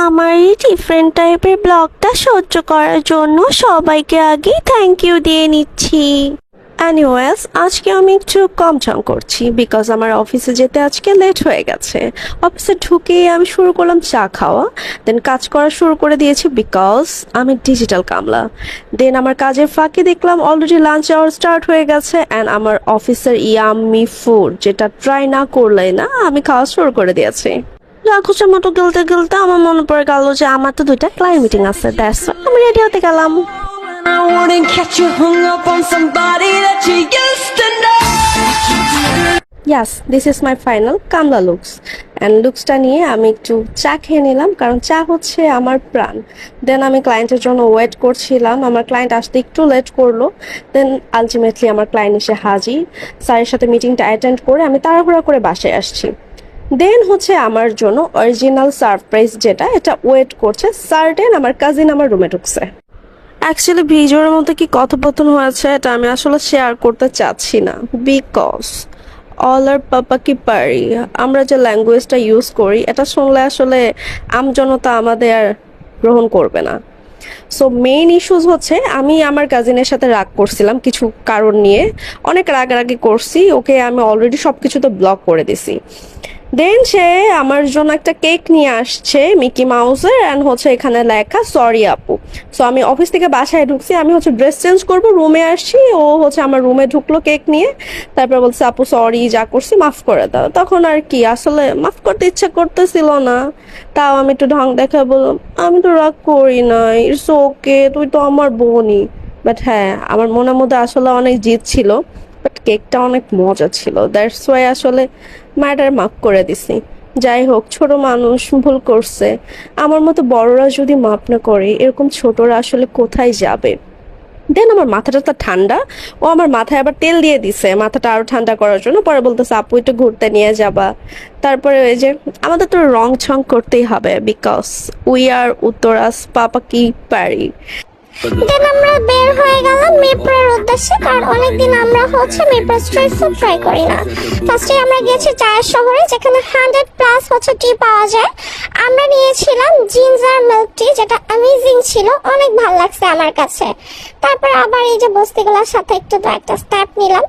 আমার এই ডিফারেন্ট টাইপের ব্লগটা সহ্য করার জন্য সবাইকে আগে থ্যাংক ইউ দিয়ে নিচ্ছি। এনিওয়েজ, আজকে আমি একটু কম ঝং করছি বিকজ আমার অফিসে যেতে আজকে লেট হয়ে গেছে। অফিসে ঢুকেই আমি শুরু করলাম চা খাওয়া, দেন কাজ করা শুরু করে দিয়েছি বিকজ আমি ডিজিটাল কামলা। দেন আমার কাজের ফাঁকে দেখলাম অলরেডি লাঞ্চ আওয়ার স্টার্ট হয়ে গেছে অ্যান্ড আমার অফিসের ইয়াম্মি ফুড যেটা ট্রাই না করলেই না আমি খাওয়া শুরু করে দিয়েছি। রাক্ষসের মতো গেলতে গেলতে আমার মনে পড়ে গেল যে আমার তো 2টা ক্লায়েন্ট মিটিং আছে, দ্যাটস ওয়াই আমি রেডি হতে গেলাম। I wouldn't catch you hung up on somebody that you used to know. Yes, this is my final কামলা লুকস অ্যান্ড লুকসটা নিয়ে আমি একটু চা খেয়ে নিলাম কারণ চা হচ্ছে আমার প্রাণ। দেন আমি ক্লায়েন্টের জন্য ওয়েট করছিলাম, আমার ক্লায়েন্ট আসতে একটু লেট করলো। দেন আলটিমেটলি আমার ক্লায়েন্ট এসে হাজির। স্যারের সাথে মিটিংটা অ্যাটেন্ড করে আমি তাড়াহুড়া করে বাসায় আসছি। দেন হচ্ছে আমার জন্য অরিজিনাল সারপ্রাইজ যেটা এটা ওয়েট করছে। সার্টেন আমার কাজিন আমার রুমে ঢুকছে। অ্যাকচুয়ালি ভিডিওর মধ্যে কি কথোপকথন হয়েছে এটা আমি আসলে শেয়ার করতে চাচ্ছি না বিকজ অল আর পাপা কি পারি, আমরা যে ল্যাঙ্গুয়েজটা ইউজ করি এটা শুনলে আসলে আমজনতা আমাদের আর গ্রহণ করবে না। সো মেইন ইস্যুস হচ্ছে আমি আমার কাজিনের সাথে রাগ করছিলাম কিছু কারণ নিয়ে, অনেক রাগারাগি করছি, ওকে আমি অলরেডি সব কিছুতে ব্লক করে দিছি। দেন সে আমার জন্য একটা কেক নিয়ে আসছে মিকি মাউসের অ্যান্ড হচ্ছে এখানে লেখা সরি আপু। সো আমি অফিস থেকে বাসায় ঢুকছি, আমি হচ্ছে ড্রেস চেঞ্জ করবো, রুমে আসছি, ও হচ্ছে আমার রুমে ঢুকলো কেক নিয়ে, তারপর বলছে আপু সরি যা করছি মাফ করে দাও। তখন আর কি আসলে মাফ করতে ইচ্ছা করতেছিল না, তাও আমি একটু ঢং দেখা বললাম আমি তো রাগ করি নাই, ইটস ওকে, তুই তো আমার বোনই। বাট হ্যাঁ, আমার মনের মধ্যে আসলে অনেক জিদ ছিল, বাট কেকটা অনেক মজা ছিল, দ্যাটস ওয়াই আসলে ম্যাটার মাফ করে দিছি। যাই হোক, ছোট মানুষ ভুল করছে, আমার মতো বড়রা যদি মাফ না করে এরকম ছোটরা আসলে কোথায় যাবে। দেন আমার মাথাটা তো ঠান্ডা, ও আমার মাথায় আবার তেল দিয়ে দিছে মাথাটা আরো ঠান্ডা করার জন্য। পরে বলতেছে আপু একটু ঘুরতে নিয়ে যাবা। তারপরে ওই যে আমাদের তো রং ছং করতেই হবে বিকজ উই আর উত্তরাস পাপা কি পারি। দেন আমরা বের হয়ে গেলাম মিরপুরের উদ্দেশ্যে, কারণ অনেকদিন আমরা হচ্ছে মিরপুর স্ট্রিট ফুড ট্রাই করি না। ফার্স্টে আমরা গিয়েছি চায়ের শহরে যেখানে 100+ হচ্ছে টি পাওয়া যায়। আমরা নিয়েছিলাম জিঞ্জার মিল্ক টি যেটা অ্যামেজিং ছিল, অনেক ভালো লাগছে আমার কাছে। তারপর আবার এই যে বস্তিগুলোর সাথে একটু একটা স্ট্যাপ নিলাম।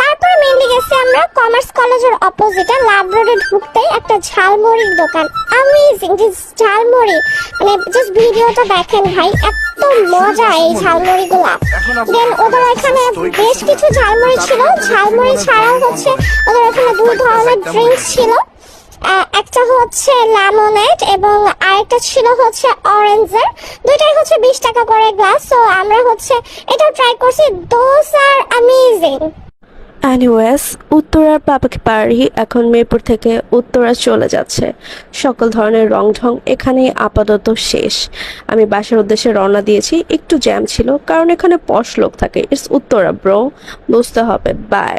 তারপর মেনলি গেছি আমরা কমার্স কলেজের অপোজিটে লাভ রোডে ঢুকতে একটা ঝালমুড়ির দোকান, অ্যামেজিং ঝালমুড়ি, মানে জাস্ট ভিডিওটা দেখেন ভাই, এত মজা এই ঝালমুড়িগুলা। দেন ওদের এখানে বেশ কিছু ঝালমুড়ি ছিল, ঝালমুড়ি ছাড়াও হচ্ছে ওদের এখানে 2 ধরনের ড্রিঙ্কস ছিল, একটা হচ্ছে লেমনেড এবং আরেকটা ছিল হচ্ছে অরেঞ্জের, দুইটাই হচ্ছে 20 টাকা করে গ্লাস। সো আমরা হচ্ছে এটাও ট্রাই করছি, দোজ আর অ্যামেজিং। এনিওয়েজ, উত্তরার পাপাকি পাড়ি এখন মিরপুর থেকে উত্তরা চলে যাচ্ছে। সকল ধরনের রং ঢং এখানেই আপাতত শেষ। আমি বাসার উদ্দেশ্যে রওনা দিয়েছি, একটু জ্যাম ছিল কারণ এখানে পশ লোক থাকে। ইটস উত্তরা ব্রো, বুঝতে হবে। বাই।